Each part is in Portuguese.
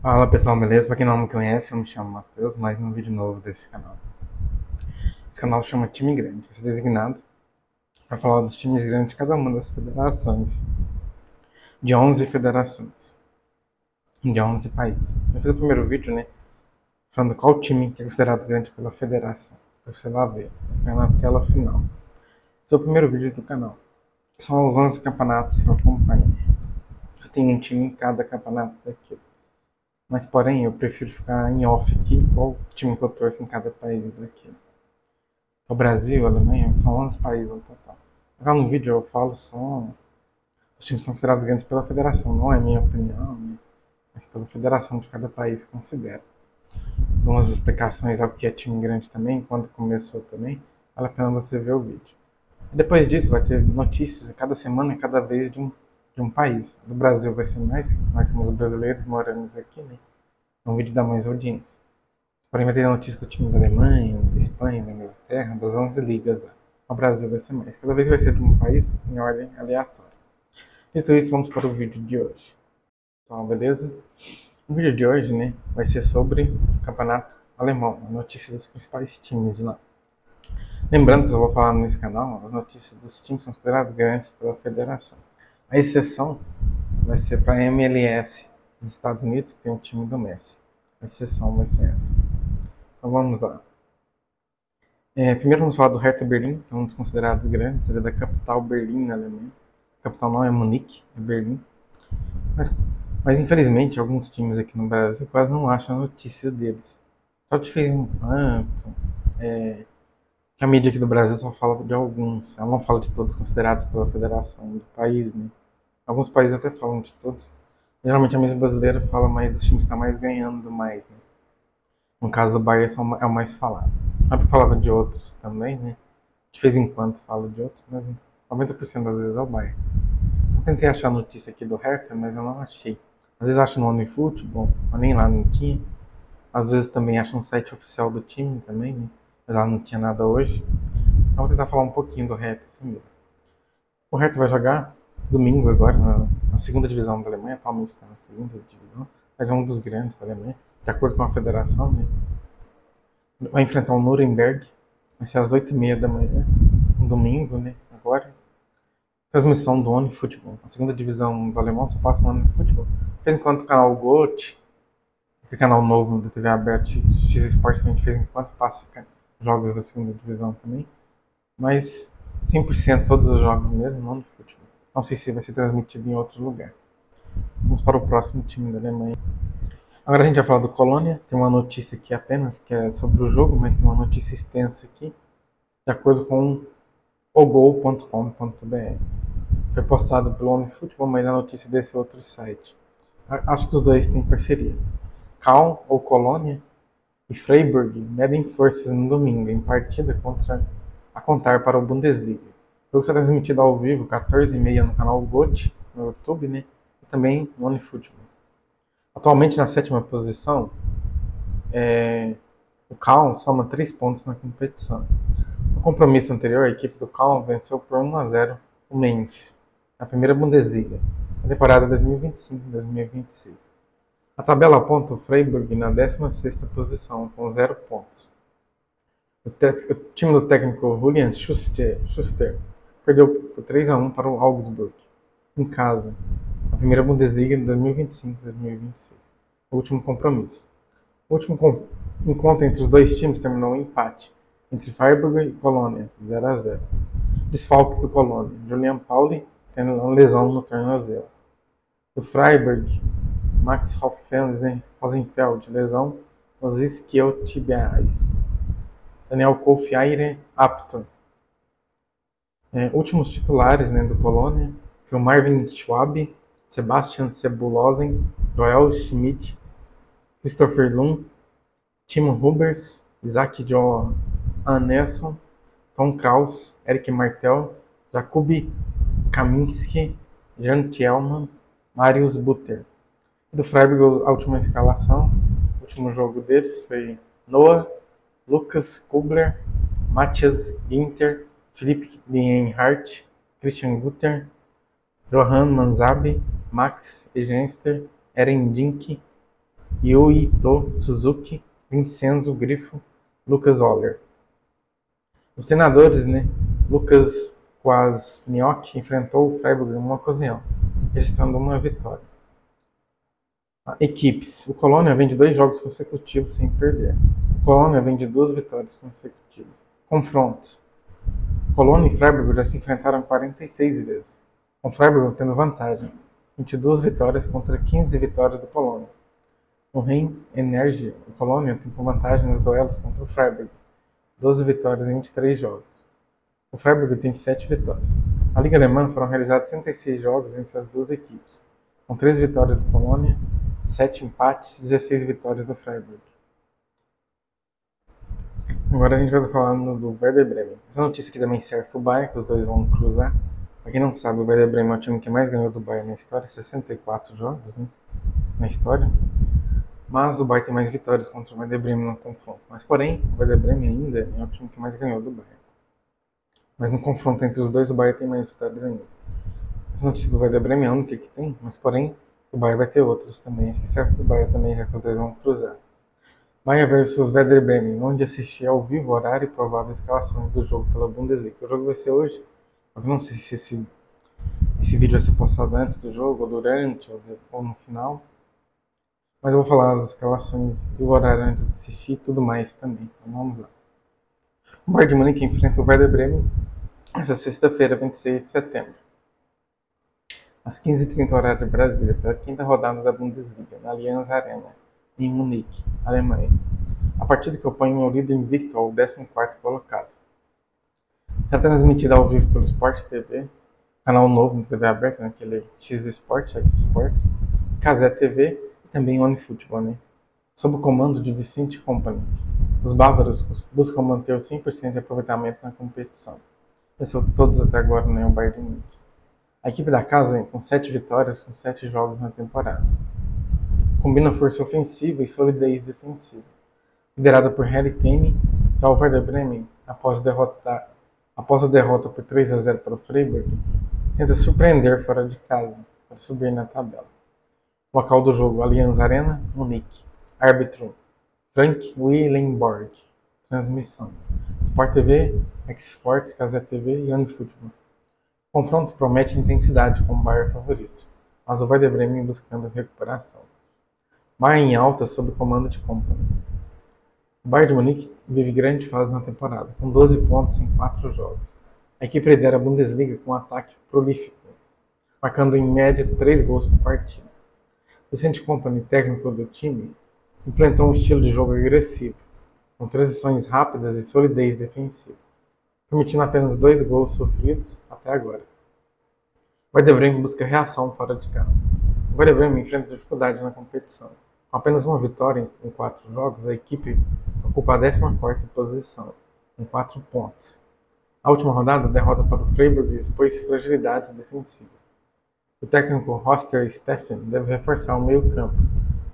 Fala pessoal, beleza? Pra quem não me conhece, eu me chamo Matheus, mais um vídeo novo desse canal. Esse canal chama Time Grande, vai ser designado para falar dos times grandes de cada uma das federações, de 11 federações, de 11 países. Eu fiz o primeiro vídeo, né, falando qual time que é considerado grande pela federação, pra você lá ver, vai ficar na tela final. Esse é o primeiro vídeo do canal. São os 11 campeonatos que eu acompanho. Eu tenho um time em cada campeonato daqui. Mas porém, eu prefiro ficar em off aqui, qual time que eu torço em cada país daqui. O Brasil, a Alemanha, são 11 países no total. Lá no vídeo eu falo só. Os times são considerados grandes pela federação, não é minha opinião, né? Mas pela federação de cada país considera. Dou umas explicações ao que é time grande também, quando começou também. Vale a pena você ver o vídeo. E depois disso vai ter notícias cada semana, cada vez de um país. Do Brasil vai ser mais, nós somos brasileiros, moramos aqui, né? É um vídeo dá mais audiência. Porém, vai ter notícia do time da Alemanha, da Espanha, da Inglaterra, das 11 ligas lá. O Brasil vai ser mais. Cada vez vai ser de um país em ordem aleatória. Dito isso, vamos para o vídeo de hoje. Então, beleza? O vídeo de hoje, né, vai ser sobre o campeonato alemão, a notícia dos principais times de lá. Lembrando que eu vou falar nesse canal, as notícias dos times são consideradas grandes pela federação. A exceção vai ser para a MLS dos Estados Unidos, que tem o time do Messi. A exceção vai ser essa. Então vamos lá. Primeiro vamos falar do Hertha Berlim, que é um dos considerados grandes, ele é da capital Berlim, na Alemanha. A capital não é Munique, é Berlim. Mas, mas infelizmente, alguns times aqui no Brasil quase não acham a notícia deles. Só de vez em quando, que a mídia aqui do Brasil só fala de alguns. Ela não fala de todos considerados pela federação do país, né? Alguns países até falam de todos. Geralmente a mídia brasileira fala mais dos times que estão mais ganhando mais, né? No caso do Bahia é o mais falado. A gente falava de outros também, né? De vez em quando falo de outros, mas 90% das vezes é o Bayern. Eu tentei achar notícia aqui do Hertha, mas eu não achei. Às vezes acho no OneFootball, mas nem lá não tinha. Às vezes também acho no site oficial do time também, né? Mas lá não tinha nada hoje. Então vou tentar falar um pouquinho do Hertha assim mesmo. O Hertha vai jogar domingo agora na segunda divisão da Alemanha, atualmente está na segunda divisão, mas é um dos grandes da Alemanha, de acordo com a federação, né? Vai enfrentar o Nuremberg, vai ser às 8h30 da manhã, um domingo, né? Agora. Transmissão do OneFootball. A segunda divisão do alemão só passa no OneFootball. De vez em quando o canal GOAT, que é canal novo da TV aberta, X Sports, também de vez em quando passa jogos da segunda divisão também. Mas 100% todos os jogos mesmo no OneFootball. Não sei se vai ser transmitido em outro lugar. Vamos para o próximo time da Alemanha. Agora a gente vai falar do Colônia. Tem uma notícia aqui apenas, que é sobre o jogo, mas tem uma notícia extensa aqui, de acordo com ogol.com.br. Foi postado pelo OneFootball, mas a notícia desse outro site. Acho que os dois têm parceria. Cal, ou Colônia, e Freiburg medem forças no domingo, em partida a contar para o Bundesliga. O jogo será transmitido ao vivo, 14h30 no canal GOT, no YouTube, né? E também no OneFootball. Atualmente na sétima posição, o Cal soma 3 pontos na competição. No compromisso anterior, a equipe do Cal venceu por 1-0 o Mainz, na primeira Bundesliga, na temporada 2025-2026. A tabela aponta o Freiburg na 16ª posição, com 0 pontos. O time do técnico Julian Schuster perdeu por 3-1 para o Augsburg, em casa, na primeira Bundesliga de 2025-2026, o último compromisso. O último encontro entre os dois times terminou em empate, entre Freiburg e Colônia, 0-0. Desfalques do Colônia: Julian Pauli tendo uma lesão no tornozelo. Do Freiburg, Max Rosenfeld, lesão nos isquiotibiais. Daniel Kofiaire, apto. Últimos titulares, né, do Colônia foi o Marvin Schwab, Sebastian Sebulosen, Joel Schmidt, Christopher Lund, Timo Hubers, Isaac Johannesson, Tom Kraus, Eric Martel, Jakub Kaminski, Jan Thielmann, Marius Butter. Do Freiburg, a última escalação, o último jogo deles foi Noah, Lucas Kubler, Matthias Ginter, Philipp Lienhardt, Christian Guter, Johann Manzabi, Max Egenster, Eren Dink, Yui Ito Suzuki, Vincenzo Grifo, Lucas Oller. Os treinadores, né? Lucas Kwasniok enfrentou o Freiburg em uma ocasião, registrando uma vitória. Equipes. O Colônia vem de 2 jogos consecutivos sem perder. O Colônia vem de 2 vitórias consecutivas. Confrontos. Colônia e Freiburg já se enfrentaram 46 vezes, com Freiburg tendo vantagem, 22 vitórias contra 15 vitórias do Colônia. No Rhein-Energie, o Colônia tem vantagem nos duelos contra o Freiburg, 12 vitórias em 23 jogos. O Freiburg tem 7 vitórias. Na Liga Alemã foram realizados 36 jogos entre as duas equipes, com 3 vitórias do Colônia, 7 empates e 16 vitórias do Freiburg. Agora a gente vai estar falando do Werder Bremen. Essa notícia aqui também serve para o Bayern, que os dois vão cruzar. Para quem não sabe, o Werder Bremen é o time que mais ganhou do Bayern na história, 64 jogos, né, na história. Mas o Bayern tem mais vitórias contra o Werder Bremen no confronto. Mas porém, o Werder Bremen ainda é o time que mais ganhou do Bayern. Mas no confronto entre os dois, o Bayern tem mais vitórias ainda. Essa notícia do Werder Bremen é a única que tem, mas porém, o Bayern vai ter outras também. Acho que serve para o Bayern também, já que os dois vão cruzar. Bayern versus Werder Bremen, onde assistir ao vivo, horário e prováveis escalações do jogo pela Bundesliga. O jogo vai ser hoje. Eu não sei se esse vídeo vai ser postado antes do jogo, ou durante, ou no final. Mas eu vou falar as escalações e o horário antes de assistir e tudo mais também. Então vamos lá. O Bayern de Munique enfrenta o Werder Bremen essa sexta-feira, 26 de setembro. Às 15h30 horário de Brasília, pela 5ª rodada da Bundesliga, na Allianz Arena, em Munique, Alemanha. A partida que opõe o líder invicto ao 14º colocado. Será transmitida ao vivo pelo Sport TV, canal novo na TV aberta, naquele X Sports, Casé TV e também OneFootball, né? Sob o comando de Vicente Kompany. Os bávaros buscam manter o 100% de aproveitamento na competição. Pensou todos até agora, né? O Bayern de Munique. A equipe da casa com 7 vitórias com 7 jogos na temporada. Combina força ofensiva e solidez defensiva. Liderada por Harry Kane, já o Werder Bremen, após a derrota por 3-0 para o Freiburg, tenta surpreender fora de casa para subir na tabela. Local do jogo: Allianz Arena, Munique. Árbitro: Frank Willenborg. Transmissão: Sport TV, X-Sports, Casé TV e OneFootball. O confronto promete intensidade com o Bayern favorito, mas o Werder Bremen buscando recuperação. Bayern em alta sob o comando de Kompany. O Bayern de Munique vive grande fase na temporada, com 12 pontos em 4 jogos. A equipe lidera a Bundesliga com um ataque prolífico, marcando em média 3 gols por partida. Vicente Kompany, técnico do time, implementou um estilo de jogo agressivo, com transições rápidas e solidez defensiva, permitindo apenas 2 gols sofridos até agora. O Werder Bremen busca reação fora de casa. O Werder Bremen enfrenta dificuldade na competição. Com apenas uma vitória em 4 jogos, a equipe ocupa a 14ª posição, com 4 pontos. A última rodada, a derrota para o Freiburg expôs fragilidades defensivas. O técnico Roster Steffen deve reforçar o meio-campo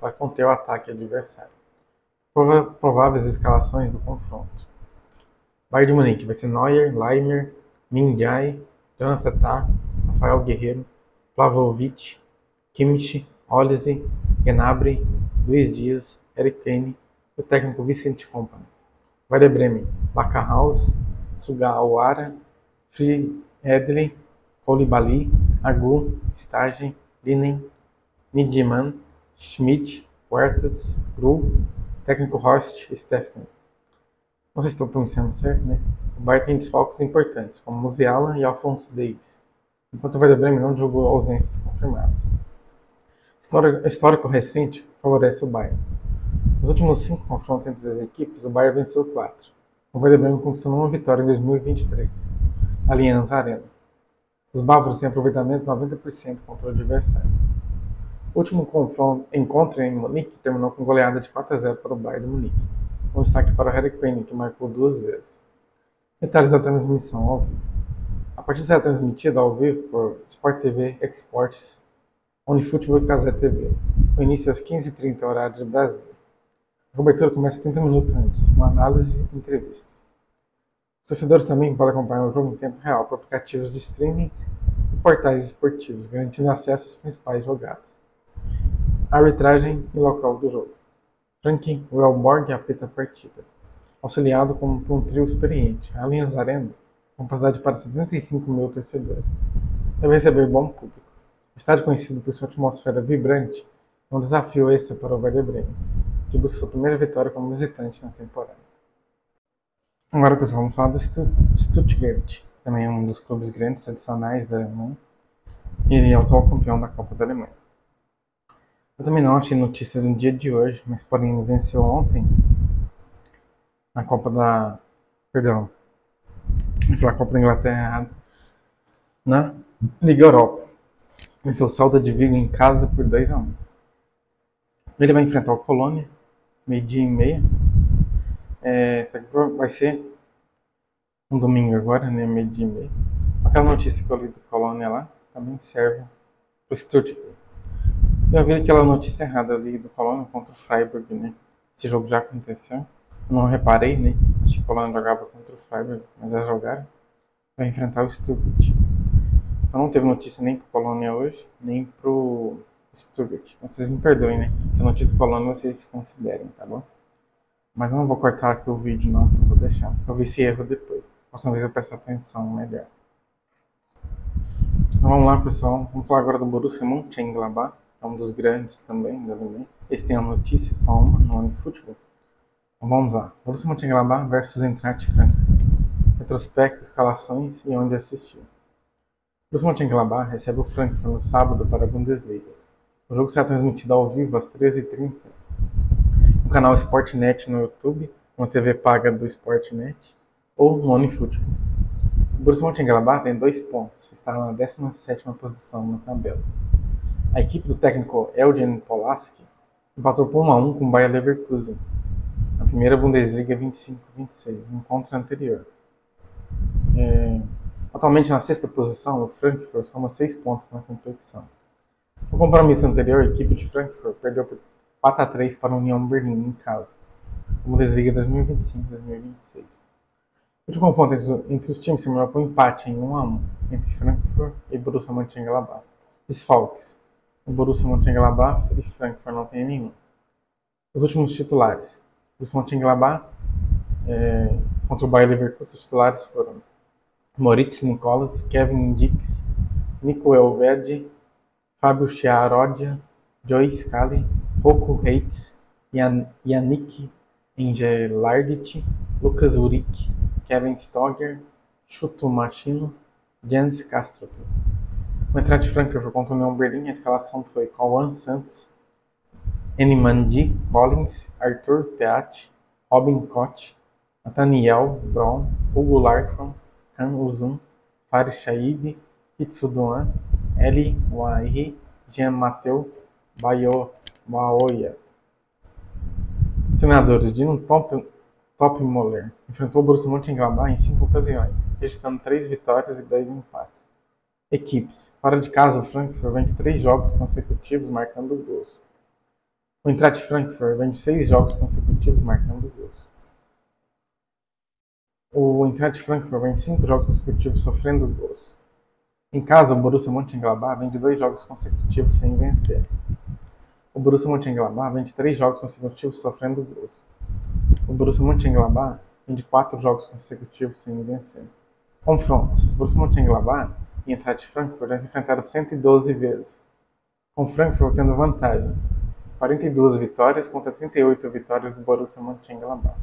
para conter o ataque adversário. Prováveis escalações do confronto. Bayern de Munique vai ser Neuer, Leimer, Min-jae, Jonathan Tah, Rafael Guerreiro, Vlahovic, Kimmich, Olise, Gnabry, Luiz Dias, Eric Kane e o técnico Vicente Kompany. Werder Bremen: Bacahaus, Sugawara, Friedli, Koulibaly, Agu, Stage, Linen, Nidman, Schmidt, Puertas, Gru, técnico Horst Steffen. Não sei se estou pronunciando certo, né? O Bayern tem desfalques importantes, como Musiala e Alphonso Davies, enquanto o Werder Bremen não divulgou ausências confirmadas. Histórico recente favorece o Bayern. Nos últimos 5 confrontos entre as equipes, o Bayern venceu 4. O Werder Bremen conquistou uma vitória em 2023, na Allianz Arena. Os bávaros têm aproveitamento de 90% contra o adversário. O último encontro em Munique terminou com goleada de 4-0 para o Bayern de Munique, com destaque para o Harry Kane, que marcou 2 vezes. Detalhes da transmissão ao vivo. A partida será transmitida ao vivo por Sport TV, X-Sports, OneFootball e Casé TV. O início às 15h30 horário de Brasília. A cobertura começa 30 minutos antes, uma análise e entrevistas. Os torcedores também podem acompanhar o jogo em tempo real por aplicativos de streaming e portais esportivos, garantindo acesso às principais jogadas. Arbitragem e local do jogo. Frank Welborg apita a partida. Auxiliado por um trio experiente, Allianz Arena, com capacidade para 75 mil torcedores, deve receber bom público. O estádio, conhecido por sua atmosfera vibrante, é um desafio extra para o Werder Bremen, que busca sua primeira vitória como visitante na temporada. Agora, pessoal, vamos falar do Stuttgart, também é um dos clubes grandes tradicionais da Alemanha. Ele é o atual campeão da Copa da Alemanha. Eu também não achei notícia do dia de hoje, mas porém venceu ontem na Copa da... Perdão, vou falar Copa da Inglaterra errado. Na Liga Europa. Venceu o Celta de Vigo em casa por 2-1. Ele vai enfrentar o Colônia, meio-dia e meia. Isso aqui vai ser um domingo agora, né? Meio-dia e meia. Aquela notícia que eu li do Colônia lá também serve para o Stuttgart. Eu vi aquela notícia errada ali do Colônia contra o Freiburg, né? Esse jogo já aconteceu. Eu não reparei, né? Achei que o Colônia jogava contra o Freiburg, mas eles jogaram. Vai enfrentar o Stuttgart. Então não teve notícia nem pro Colônia hoje, nem pro Stuttgart. Então vocês me perdoem, né? Que a notícia do Colônia vocês considerem, tá bom? Mas eu não vou cortar aqui o vídeo, não. Eu vou deixar. Eu ver esse erro depois. Próxima vez eu prestar atenção melhor. Então vamos lá, pessoal. Vamos falar agora do Borussia Mönchengladbach. É um dos grandes também da Alemanha. Eles têm a notícia, só uma, no ano de futebol. Então vamos lá. Borussia Mönchengladbach versus Eintracht Frankfurt. Retrospecto, escalações e onde assistir. O Borussia Mönchengladbach recebe o Frankfurt no sábado para a Bundesliga. O jogo será transmitido ao vivo às 13h30 no canal Sportnet no YouTube, uma TV paga do Sportnet, ou no OneFootball. O Borussia Mönchengladbach tem 2 pontos, está na 17ª posição na tabela. A equipe do técnico Eugen Polaski empatou por 1-1 com o Bayer Leverkusen, na primeira Bundesliga 25-26, no encontro anterior. Atualmente na 6ª posição, o Frankfurt soma 6 pontos na competição. No compromisso anterior, a equipe de Frankfurt perdeu por 4-3 para a União Berlim em casa, Bundesliga 2025-2026. O último confronto entre os times terminou por empate em 1-1 entre Frankfurt e Borussia Mönchengladbach. Desfalques: o Borussia Mönchengladbach e Frankfurt não tem nenhum. Os últimos titulares: Borussia Mönchengladbach contra o Bayer Leverkusen. Os titulares foram Moritz Nicolas, Kevin Dix, Nico Elvedi, Fábio Chiarodia, Joey Scali, Rocco Reitz, Yannick Engelardit, Lucas Uric, Kevin Stogger, Chuto Machino, Jens Kastrup. O Eintracht Frankfurt contra o União Berlim, a escalação foi Cauã Santos, Enimandi Collins, Arthur Peat, Robin Koch, Nathaniel Brown, Hugo Larsson, Can Uzun, Faris Shaib, Hitsudoan, Eli Wahi, Jean Mateu, Baoya. Os treinadores: Dino Topmoller enfrentou o Borussia Mönchengladbach em 5 ocasiões, registrando 3 vitórias e 2 empates. Equipes: fora de casa, o Frankfurt vem de 3 jogos consecutivos marcando gols. O Eintracht Frankfurt vem de 6 jogos consecutivos marcando gols. O Eintracht Frankfurt vem de 5 jogos consecutivos sofrendo gols. Em casa, o Borussia Mönchengladbach vem de 2 jogos consecutivos sem vencer. O Borussia Mönchengladbach vem de 3 jogos consecutivos sofrendo gols. O Borussia Mönchengladbach vem de 4 jogos consecutivos sem vencer. Confrontos: o Borussia Mönchengladbach e Eintracht Frankfurt já se enfrentaram 112 vezes, com o Frankfurt tendo vantagem, 42 vitórias contra 38 vitórias do Borussia Mönchengladbach.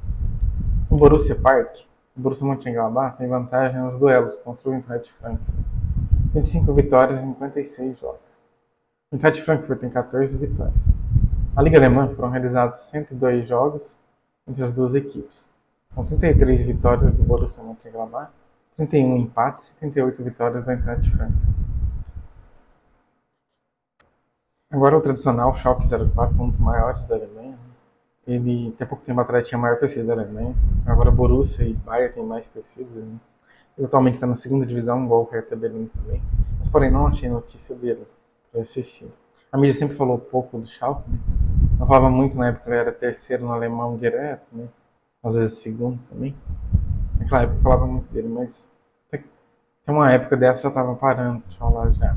No Borussia Park, o Borussia Mönchengladbach tem vantagem nos duelos contra o Eintracht Frankfurt, 25 vitórias em 56 jogos. O Eintracht Frankfurt tem 14 vitórias. Na Liga Alemã foram realizados 102 jogos entre as duas equipes, com 33 vitórias do Borussia Mönchengladbach, 31 empates e 38 vitórias do Eintracht Frankfurt. Agora o tradicional Schalke 04, um dos maiores da Alemanha. Ele, até pouco tempo atrás, tinha a maior torcida da Alemanha. Agora Borussia e Bayern têm mais torcidas, né? Ele atualmente está na 2ª divisão, igual o Hertha Berlim também. Mas porém não achei notícia dele para assistir. A mídia sempre falou pouco do Schalke, né? Não falava muito na época, ele era 3º no alemão direto, né? Às vezes 2º também. Naquela época falava muito dele, mas até uma época dessa já estava parando de falar já.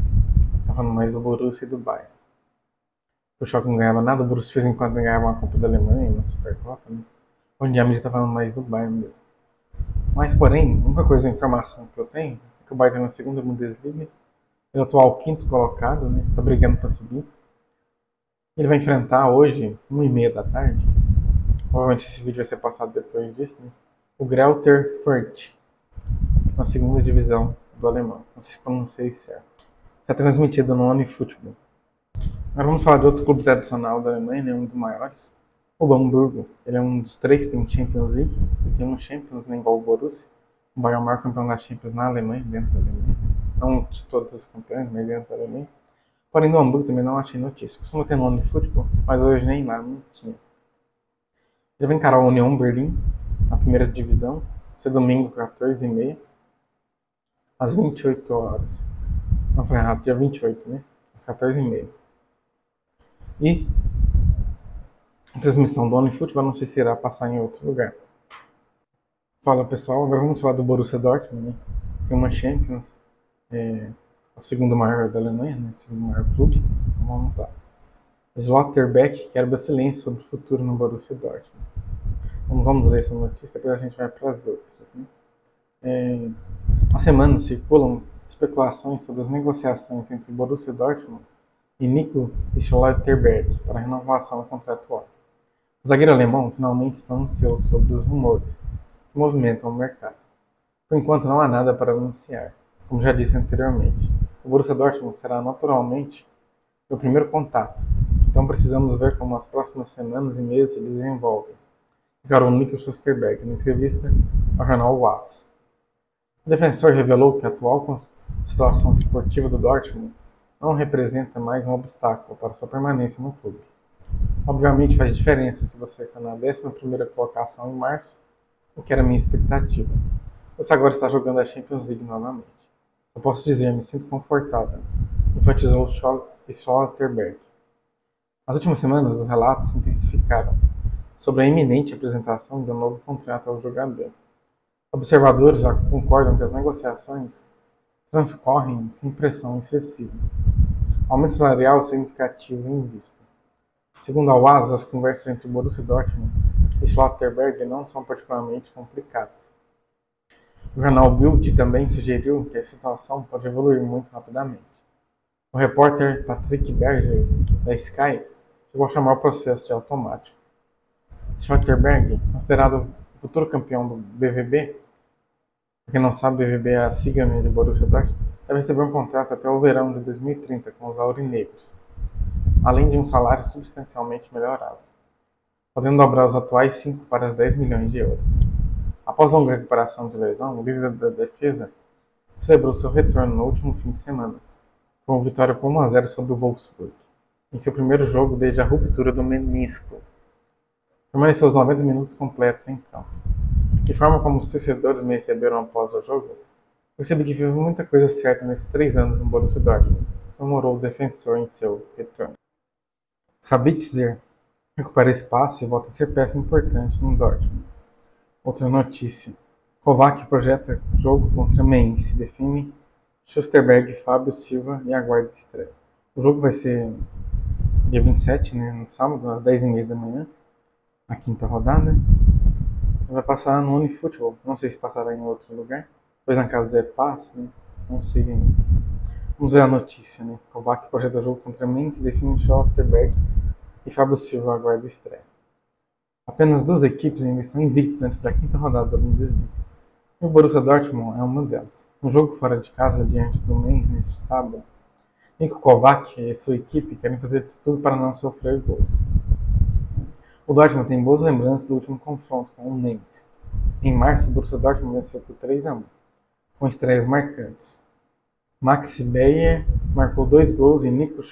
Tava falando mais do Borussia e do Bayern. O Schalke não ganhava nada, o Borussia de vez em quando ganhava uma Copa da Alemanha, uma Supercopa, né? Hoje em dia a mídia tá falando mais do Bayern mesmo. Mas, porém, a única coisa, a informação que eu tenho é que o Bayern tá na segunda Bundesliga, ele é o atual quinto colocado, né? Tá brigando para subir. Ele vai enfrentar hoje, 1h30 da tarde, provavelmente esse vídeo vai ser passado depois disso, né? O Greuther Fürth, na segunda divisão do alemão. Não sei se pronunciei certo. Está transmitido no OneFootball. Agora vamos falar de outro clube tradicional da Alemanha, né? Um dos maiores. O Hamburgo. Ele é um dos três que tem Champions League. Ele tem um Champions, né, igual o Borussia. O Bayern é o maior campeão da Champions na Alemanha, dentro da Alemanha. Não de todos os campeões, mas dentro da Alemanha. Porém, do Hamburgo também não achei notícia. Costuma ter no OneFootball, mas hoje nem lá não tinha. Ele vai encarar o Union Berlin, na primeira divisão. Vai ser domingo, 14h30. Às 28 horas. Não falei errado, dia 28, né? Às 14h30. E a transmissão do OneFootball, não sei se irá passar em outro lugar. Fala pessoal, agora vamos falar do Borussia Dortmund, né? Tem uma Champions, é o segundo maior da Alemanha, né? O segundo maior clube. Então vamos lá. Slotterbeck quebra silêncio sobre o futuro no Borussia Dortmund. Então vamos ler essa notícia, depois a gente vai para as outras, né? Há semanas circulam especulações sobre as negociações entre o Borussia Dortmund e Nico Schlotterbeck para a renovação contratual. O zagueiro alemão finalmente se pronunciou sobre os rumores que movimentam o mercado. Por enquanto não há nada para anunciar, como já disse anteriormente. O Borussia Dortmund será naturalmente o primeiro contato, então precisamos ver como as próximas semanas e meses se desenvolvem, declarou Nico Schlotterbeck na entrevista ao jornal WAS. O defensor revelou que a atual situação esportiva do Dortmund não representa mais um obstáculo para sua permanência no clube. Obviamente faz diferença se você está na 11ª colocação em março, o que era minha expectativa. Você agora está jogando a Champions League novamente. Eu posso dizer, me sinto confortável, enfatizou Schlotterbeck. Nas últimas semanas, os relatos se intensificaram sobre a iminente apresentação de um novo contrato ao jogador. Observadores concordam que as negociações transcorrem sem pressão excessiva. Aumento salarial significativo em vista. Segundo a UAS, as conversas entre Borussia Dortmund e Schlotterbeck não são particularmente complicadas. O jornal Bild também sugeriu que a situação pode evoluir muito rapidamente. O repórter Patrick Berger, da Sky, chegou a chamar o processo de automático. Schlotterbeck, considerado o futuro campeão do BVB, para quem não sabe, BVB é a sigla de Borussia Dortmund, deve receber um contrato até o verão de 2030 com os aurinegros, além de um salário substancialmente melhorado, podendo dobrar os atuais 5 para 10 milhões de euros. Após longa recuperação de lesão, o líder da defesa celebrou seu retorno no último fim de semana, com uma vitória por 1-0 sobre o Wolfsburg, em seu primeiro jogo desde a ruptura do menisco. Permaneceu os 90 minutos completos em campo. De forma como os torcedores me receberam após o jogo, percebi que fiz muita coisa certa nesses 3 anos no Borussia Dortmund, comemorou o defensor em seu retorno. Sabitzer recupera espaço e volta a ser peça importante no Dortmund. Outra notícia. Kovac projeta jogo contra Mainz, define Schlotterbeck, Fábio Silva e aguarda estreia. O jogo vai ser dia 27, né, no sábado, às 10h30 da manhã, a quinta rodada. Vai passar no OneFootball, não sei se passará em outro lugar. Depois na casa Zé passa, né? Não sei ainda. Vamos ver a notícia, né? Kovac projeta jogo contra Mainz, define Schlotterbeck e Fábio Silva aguarda estreia. Apenas 2 equipes ainda estão invictas antes da quinta rodada da Bundesliga. E o Borussia Dortmund é uma delas. No jogo fora de casa, diante do Mainz, neste sábado, Niko Kovac e sua equipe querem fazer tudo para não sofrer gols. O Dortmund tem boas lembranças do último confronto com o Mainz. Em março, o Borussia Dortmund venceu por 3-1, com estreias marcantes. Maxi Beyer marcou 2 gols e Nico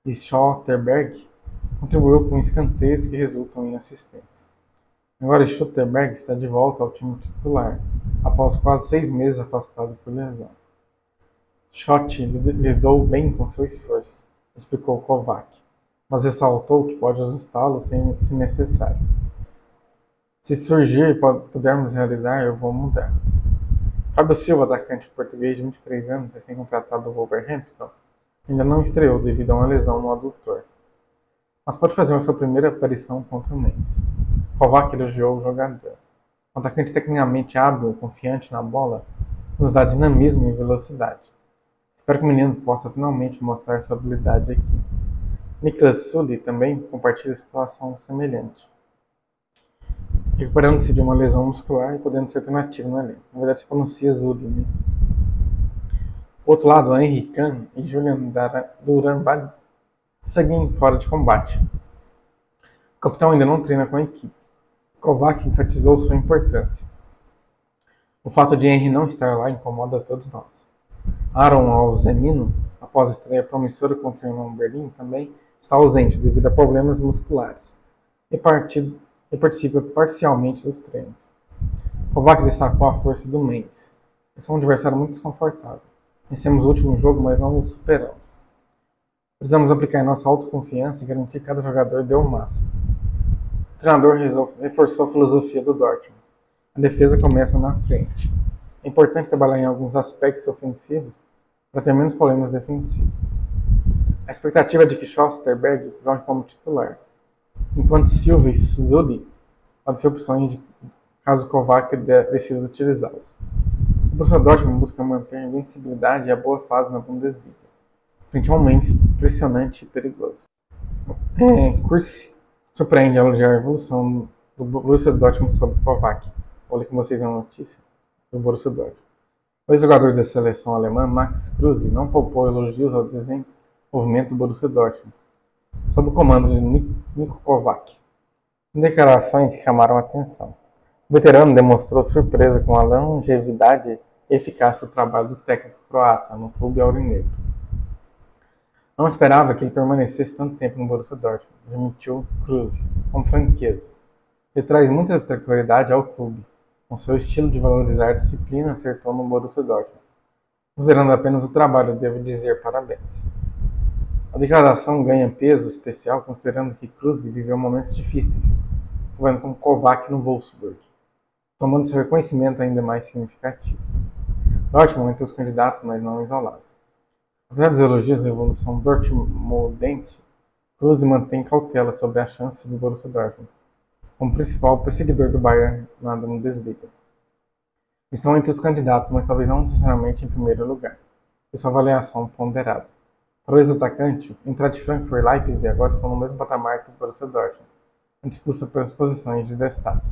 Schlotterbeck contribuiu com escanteios que resultam em assistência. Agora Schlotterbeck está de volta ao time titular, após quase 6 meses afastado por lesão. Schott lidou bem com seu esforço, explicou Kovac, mas ressaltou que pode ajustá-lo se necessário. Se surgir e pudermos realizar, eu vou mudar. Fábio Silva, atacante português de 23 anos, recém-contratado do Wolverhampton, ainda não estreou devido a uma lesão no adutor. mas pode fazer a sua primeira aparição contra o Mainz. Kovac elogiou o jogador. Um atacante tecnicamente hábil e confiante na bola nos dá dinamismo e velocidade. Espero que o menino possa finalmente mostrar sua habilidade aqui. Niklas Sully também compartilha situação semelhante, recuperando-se de uma lesão muscular e podendo ser alternativo no elenco. Na verdade, se pronuncia Zully, né? Por outro lado, Henry Kahn e Julian Duran seguem fora de combate. O capitão ainda não treina com a equipe. Kovac enfatizou sua importância. O fato de Henry não estar lá incomoda a todos nós. Aaron Alzemino, após a estreia promissora contra o União Berlim, também está ausente devido a problemas musculares e participa parcialmente dos treinos. Kovac destacou a força do Mainz. Esse é um adversário muito desconfortável. Vencemos o último jogo, mas não o superamos. Precisamos aplicar nossa autoconfiança e garantir que cada jogador dê o máximo. O treinador reforçou a filosofia do Dortmund. A defesa começa na frente. É importante trabalhar em alguns aspectos ofensivos para ter menos problemas defensivos. A expectativa é de que Schosterberg jogue como titular, enquanto Silva e Zully podem ser opções caso Kovac decida utilizá-los. O Borussia Dortmund busca manter a invencibilidade e a boa fase na Bundesliga, frente a um Mainz impressionante e perigoso. Kursi surpreende ao elogiar a evolução do Borussia Dortmund sobre Kovac. Vou ler com vocês a notícia do Borussia Dortmund. O ex-jogador da seleção alemã, Max Kruse, não poupou elogios ao desenvolvimento do Borussia Dortmund, sob o comando de Niko Kovac. Em declarações que chamaram a atenção. O veterano demonstrou surpresa com a longevidade e eficácia do trabalho do técnico croata no clube aurinegro. Não esperava que ele permanecesse tanto tempo no Borussia Dortmund, admitiu Kruse, com franqueza. Ele traz muita tranquilidade ao clube. Com seu estilo de valorizar a disciplina, acertou no Borussia Dortmund. Considerando apenas o trabalho, devo dizer parabéns. A declaração ganha peso especial considerando que Kruse viveu momentos difíceis, jogando com Kovac no Wolfsburg, tomando seu reconhecimento ainda mais significativo. Dortmund entre os candidatos, mas não isolado. Apesar dos elogios à evolução dortmundense, Kruse mantém cautela sobre as chances do Borussia Dortmund, como principal perseguidor do Bayern na Bundesliga. Estão entre os candidatos, mas talvez não necessariamente em primeiro lugar, por sua avaliação ponderada. Para o ex-atacante, o Eintracht Frankfurt e Leipzig agora estão no mesmo patamar que o Borussia Dortmund, em disputa pelas posições de destaque.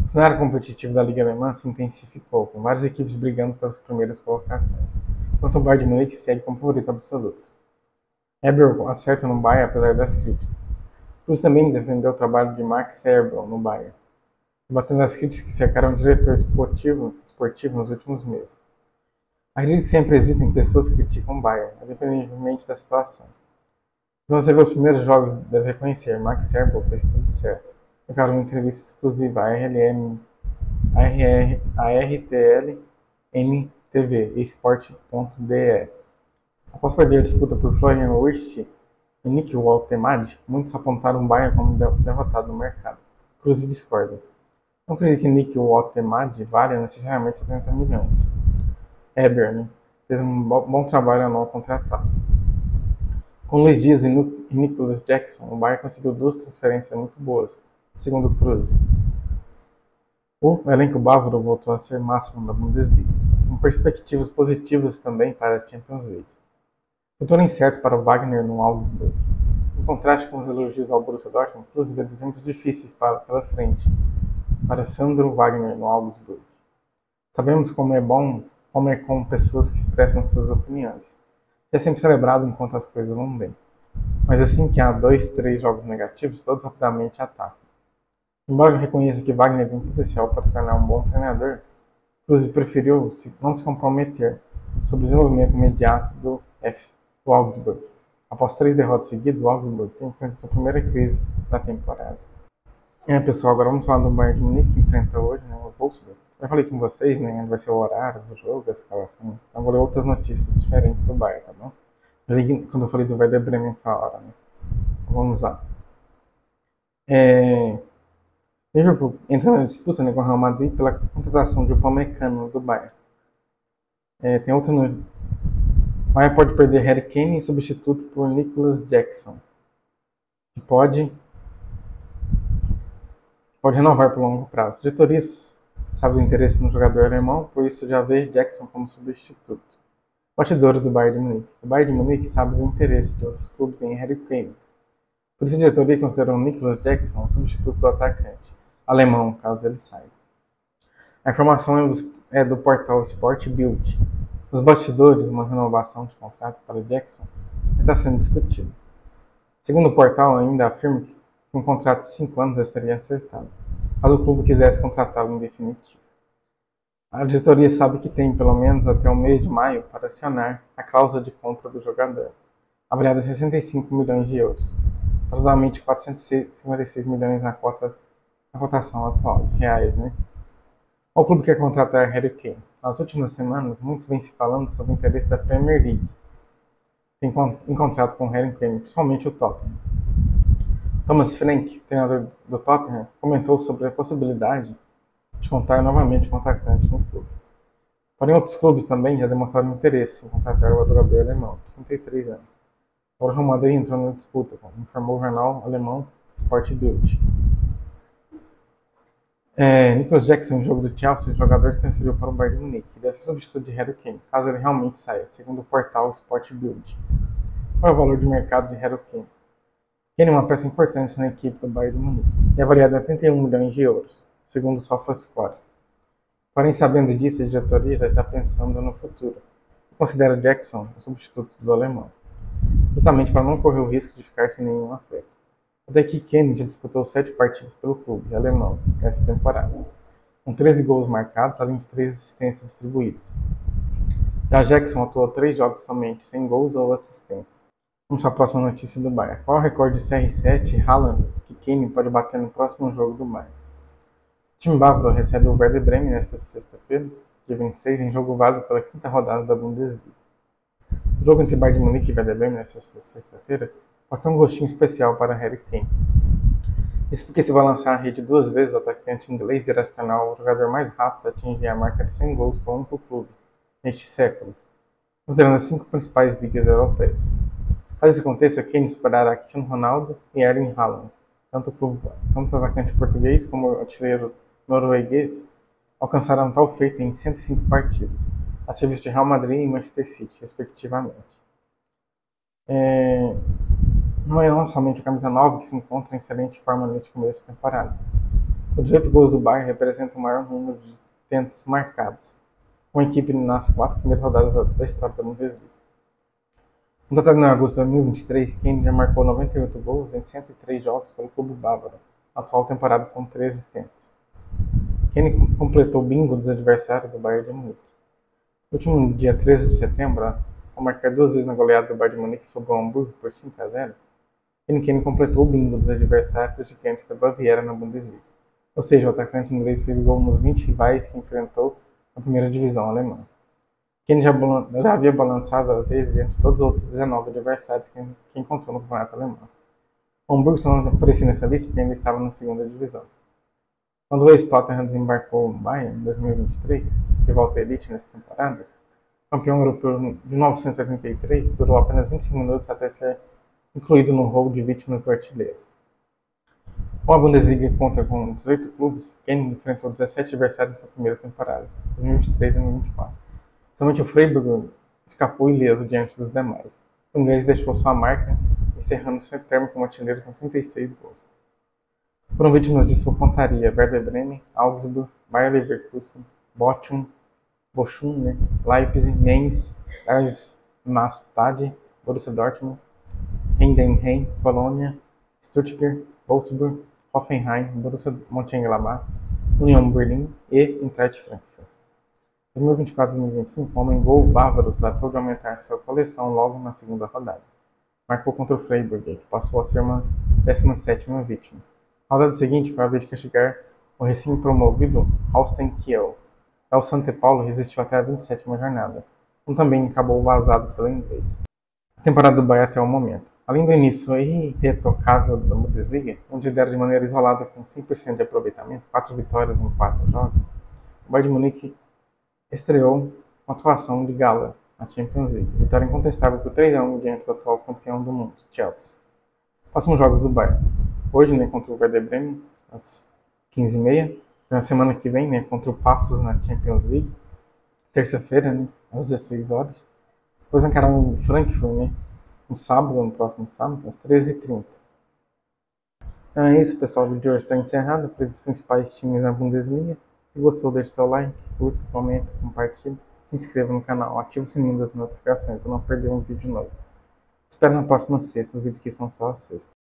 O cenário competitivo da Liga Alemã se intensificou, com várias equipes brigando pelas primeiras colocações, enquanto o Bayern de Munique segue como favorito absoluto. Eberl acerta no Bayern apesar das críticas. Cruz também defendeu o trabalho de Max Eberl no Bayern, combatendo as críticas que cercaram o diretor esportivo nos últimos meses. Acredito que sempre existem pessoas que criticam o Bayern, independentemente da situação. Se você vê os primeiros jogos, deve reconhecer, Max Eberl fez tudo certo. Ficaram uma entrevista exclusiva à RTL NTV e Sport.de. Após perder a disputa por Florian Wirtz e Nick Waltemad, muitos apontaram o Bayern como derrotado no mercado. Cruz discorda. Não acredito que Nick Waltemad valha necessariamente 70 milhões. Eberl fez um bom trabalho ao não contratá-lo. Com Luiz Dias e Nicholas Jackson, o Bayern conseguiu duas transferências muito boas, segundo Cruz. O elenco bávaro voltou a ser máximo da Bundesliga, com perspectivas positivas também para a Champions League. Futuro incerto para o Wagner no Augsburg. Em contraste com os elogios ao Borussia Dortmund, Cruz vê tempos difíceis pela frente para Sandro Wagner no Augsburg. Sabemos como é com pessoas que expressam suas opiniões. É sempre celebrado enquanto as coisas vão bem. Mas assim que há 2, 3 jogos negativos, todos rapidamente atacam. Embora eu reconheça que Wagner tem potencial para se tornar um bom treinador, Cruz preferiu não se comprometer sobre o desenvolvimento imediato do Augsburg. Após 3 derrotas seguidas, o Augsburg tem enfrentado sua primeira crise da temporada. Pessoal, agora vamos falar do Bayern de Munique, que enfrenta hoje, né, o Wolfsburg. Já falei com vocês, né, onde vai ser o horário do jogo, as escalações. Então vou ler outras notícias diferentes do Bayern, tá bom? Quando eu falei do Werder Bremen aquela hora, né? Vamos lá. Liverpool entra na disputa, né, com o Real Madrid pela contratação de Upamecano do Bayern. Tem outra no... Bayern pode perder Harry Kane em substituto por Nicholas Jackson. que pode renovar por longo prazo. Diretorias sabe do interesse no jogador alemão, por isso já vê Jackson como substituto. Bastidores do Bayern de Munique. O Bayern de Munique sabe do interesse de outros clubes em Harry Kane. Por isso a diretoria considerou Nicolas Jackson o substituto do atacante alemão, caso ele saia. A informação é do portal Sport Bild. Nos bastidores, uma renovação de contrato para Jackson está sendo discutida. Segundo o portal, ainda afirma que um contrato de 5 anos já estaria acertado, caso o clube quisesse contratá-lo em definitivo. A diretoria sabe que tem pelo menos até o mês de maio para acionar a cláusula de compra do jogador, avaliada em 65 milhões de euros, aproximadamente 456 milhões na cotação atual de reais, né? O clube quer contratar Harry Kane. Nas últimas semanas, muitos vêm se falando sobre o interesse da Premier League em contrato com Harry Kane, principalmente o Tottenham. Thomas Frank, treinador do Tottenham, comentou sobre a possibilidade de contar novamente com o atacante no clube. Porém, outros clubes também já demonstraram interesse em contratar o jogador alemão, de 33 anos. O Real Madrid entrou na disputa, como informou o jornal alemão Sport Bild. Nicolas Jackson, no jogo do Chelsea, o jogador se transferiu para o Bayern de Munique e deve ser substituto de Harry Kane, caso ele realmente saia, segundo o portal Sport Bild. Qual é o valor de mercado de Harry Kane? Kane é uma peça importante na equipe do Bayern de Munique e é avaliado em 81 milhões de euros, segundo o SofaScore. Porém, sabendo disso, a diretoria já está pensando no futuro e considera Jackson o substituto do alemão, justamente para não correr o risco de ficar sem nenhum atleta. Até que Kane já disputou 7 partidas pelo clube alemão nessa temporada, com 13 gols marcados, além de 3 assistências distribuídas. Já Jackson atuou 3 jogos somente, sem gols ou assistências. Vamos para a próxima notícia do Bayern. Qual é o recorde de CR7 e Haaland que Kane pode bater no próximo jogo do Bayern? O time bávaro recebe o Werder Bremen nesta sexta-feira, dia 26, em jogo válido pela 5ª rodada da Bundesliga. O jogo entre Bayern de Munique e Werder Bremen nesta sexta-feira pode ter um gostinho especial para Harry Kane. Isso porque se balançar a rede 2 vezes, o atacante inglês irá se tornar o jogador mais rápido a atingir a marca de 100 gols por um único clube neste século, considerando as 5 principais ligas europeias. Caso isso aconteça, Kane superará Cristiano Ronaldo e Erling Haaland. Tanto o atacante português como o artilheiro norueguês alcançaram tal feito em 105 partidas, a serviço de Real Madrid e Manchester City, respectivamente. Não é somente o camisa 9 que se encontra em excelente forma neste começo de temporada. Os 18 gols do Bayern representam o maior número de tentos marcados, com a equipe nas 4 primeiras rodadas da história da Bundesliga. Contratado em agosto de 2023, Kane já marcou 98 gols em 103 jogos pelo clube bávaro. A atual temporada são 13 tentos. Kane completou o bingo dos adversários do Bayern de Munique. No último dia 13 de setembro, ao marcar 2 vezes na goleada do Bayern de Munique sobre o Hamburgo por 5-0, Kane completou o bingo dos adversários dos gigantes da Baviera na Bundesliga. Ou seja, o atacante inglês fez gol nos 20 rivais que enfrentou na primeira divisão alemã. Kane já havia balançado as redes diante de todos os outros 19 adversários que encontrou no campeonato alemão. O Hamburgo só não aparecia nessa lista porque ainda estava na segunda divisão. Quando o ex-Tottenham desembarcou no Bayern em 2023, de volta à elite nessa temporada, o campeão europeu de 1983 durou apenas 25 minutos até ser incluído no rol de vítimas do artilheiro. Com a Bundesliga conta com 18 clubes, Kane enfrentou 17 adversários em sua primeira temporada, 2023 e 2024. Somente o Freiburg escapou ileso diante dos demais. O inglês deixou sua marca, encerrando seu termo como artilheiro com 36 gols. Foram vítimas de sua pontaria Werder Bremen, Augsburg, Bayer Leverkusen, Bochum, Leipzig, Mainz, Darmstadt, Borussia Dortmund, Heidenheim, Colônia, Stuttgart, Wolfsburg, Hoffenheim, Borussia Mönchengladbach, Union Berlin e Eintracht Frankfurt. Em 2024 e 2025, o homem gol bávaro tratou de aumentar sua coleção logo na segunda rodada. Marcou contra o Freiburg, que passou a ser uma 17ª vítima. Na rodada seguinte, foi a vez de castigar o recém-promovido Holstein Kiel. Já o São Paulo resistiu até a 27ª jornada, como também acabou vazado pelo inglês. A temporada do Bayern até o momento. Além do início irretocável da Bundesliga, onde lidera de maneira isolada com 100% de aproveitamento, 4 vitórias em 4 jogos, o Bayern de Munique estreou uma atuação de gala na Champions League, vitória incontestável por 3-1 diante do atual campeão do mundo, Chelsea. Próximos jogos do Bayern. Hoje, né, contra o Werder Bremen, às 15h30. Na semana que vem, né, contra o Pafos na Champions League. Terça-feira, né, às 16 horas. Depois encarar o Frankfurt, né, no sábado, no próximo sábado, às 13h30. Então é isso, pessoal. O vídeo de hoje está encerrado. Falei dos principais times na Bundesliga. Se gostou, deixe seu like, curta, comenta, compartilhe. Se inscreva no canal, ative o sininho das notificações para não perder um vídeo novo. Espero na próxima sexta. Os vídeos aqui são só a sexta.